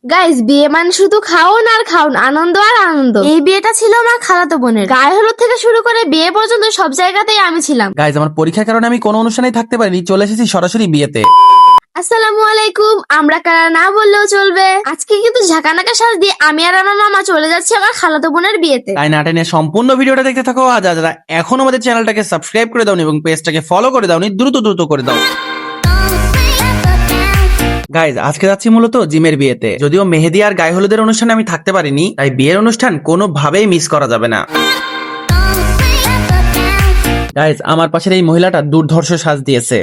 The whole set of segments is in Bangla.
গাইস, বিয়ে মানে শুধু খাওন আর খাওন, আনন্দ আর আনন্দ। এই বিয়েটা ছিল আমার খালাতো বোনের। গায়ে হলুদ থেকে শুরু করে বিয়ে পর্যন্ত সব জায়গাতেই আমি ছিলাম। গাইজ আমার পরীক্ষার কারণে আমি কোনো অনুষ্ঠানেই থাকতে পারিনি, চলে এসেছি সরাসরি বিয়েতে। আসসালামু আলাইকুম। আমরা কারা না বললেও চলবে। আজকে কিন্তু ঝাঁকানাকা সাজ দিয়ে আমি আর আমার মামা চলে যাচ্ছি আমার খালাতো বোনের বিয়েতে। তাই না টেনে সম্পূর্ণ ভিডিওটা দেখতে থাকো। আর যারা এখন আমাদের চ্যানেলটাকে সাবস্ক্রাইব করে দাওনি এবং পেজটাকে ফলো করে দাওনি, দ্রুত দ্রুত করে দাও। গাইজ আজকে যাচ্ছি মূলত জিমের বিয়েতে। যদিও মেহেদি আর গায়ে হলুদের অনুষ্ঠানে আমি থাকতে পারিনি, তাই বিয়ের অনুষ্ঠান কোনোভাবেই মিস করা যাবে না। গাইজ আমার পাশের এই মহিলাটা দুর্ধর্ষ সাজ দিয়েছে।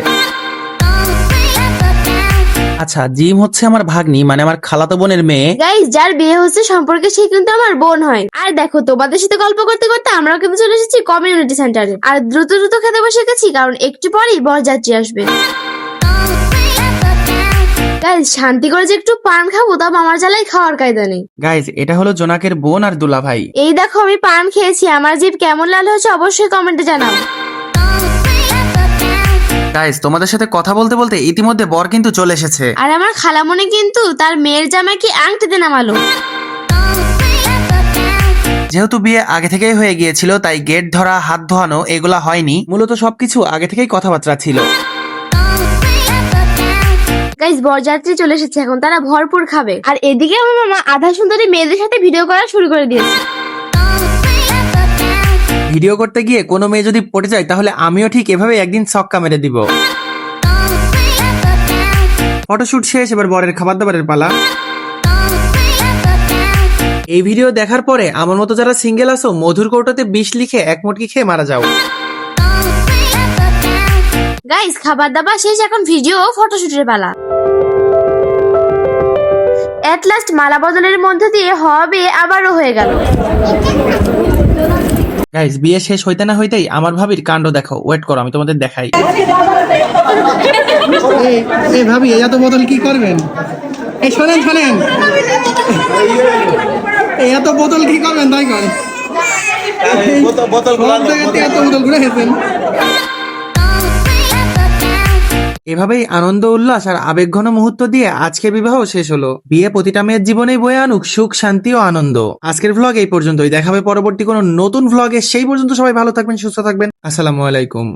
আচ্ছা, জিম হচ্ছে আমার ভাগ্নি, মানে আমার খালাতো বোনের মেয়ে। গাইস, যার বিয়ে হচ্ছে সম্পর্কে সে কিন্তু আমার বোন হয়। আর দেখো, তোমাদের সাথে গল্প করতে করতে আমরাও কিন্তু চলে এসেছি কমিউনিটি সেন্টারে। আর দ্রুত দ্রুত খেতে বসে গেছি, কারণ একটু পরেই বরযাত্রী আসবে। গাইস, শান্তি করে যে একটু পান খাবো, তা আমার জ্বালাই খাওয়ার কায়দা নেই। গাইজ এটা হলো জোনাকের বোন আর দুলা ভাই। এই দেখো, আমি পান খেয়েছি, আমার জিভ কেমন লাল হয়েছে অবশ্যই কমেন্টে জানাও। গাইজ তোমাদের সাথে কথা বলতে বলতে ইতিমধ্যে বর কিন্তু চলে এসেছে। আর আমার খালামণি কিন্তু তার মেয়ের জামাইকে আংটিতে নামালো। যেহেতু বিয়ে আগে থেকেই হয়ে গিয়েছিল, তাই গেট ধরা, হাত ধোয়ানো এগুলা হয়নি। মূলত সবকিছু আগে থেকেই কথাবার্তা ছিল। গাইস, বরযাত্রী চলে এসেছে, এখন তারা ভরপুর খাবে। আর এদিকে আমার মামা আধা সুন্দরী মেয়েদের সাথে ভিডিও করা শুরু করে দিয়েছে। ভিডিও করতে গিয়ে কোনো মেয়ে যদি পড়ে যায়, তাহলে আমিও ঠিক এভাবে একদিন ছক্কা মেরে দিব। ফটোশুট শেষ, এবার বরের খাবার দাবারের পালা। এই ভিডিও দেখার পরে আমার মতো যারা সিঙ্গেল আছো, মধুর কৌটাতে বিষ লিখে এক মুটকি খেয়ে মারা যাও। গাইস, খাবার দাবার শেষ, এখন ভিডিও ফটোশুটের পালা। এট লাস্ট মালা বদলের মধ্যে দিয়ে হওয়া বিয়ে আবারও হয়ে গেল। গাইস বিয়ে শেষ হইতে না হইতেই আমার ভাবির কাণ্ড দেখো। ওয়েট করো, আমি তোমাদের দেখাই। এই ভাবি এত বোতল কি করবেন? এই শোনেন শোনেন, এই এত বোতল কি করবেন তাই করেন? সব জায়গাতে এত বোতল ঘুরে গেছেন। এভাবেই আনন্দ উল্লাস আর আবেগঘন মুহূর্ত দিয়ে আজকের বিবাহ শেষ হলো। বিয়ে প্রতিটা মেয়ের জীবনেই বয়ে আনুক সুখ, শান্তি ও আনন্দ। আজকের ভ্লগ এই পর্যন্তই। দেখাবে পরবর্তী কোনো নতুন ভ্লগে। সেই পর্যন্ত সবাই ভালো থাকবেন, সুস্থ থাকবেন। আসসালামু আলাইকুম।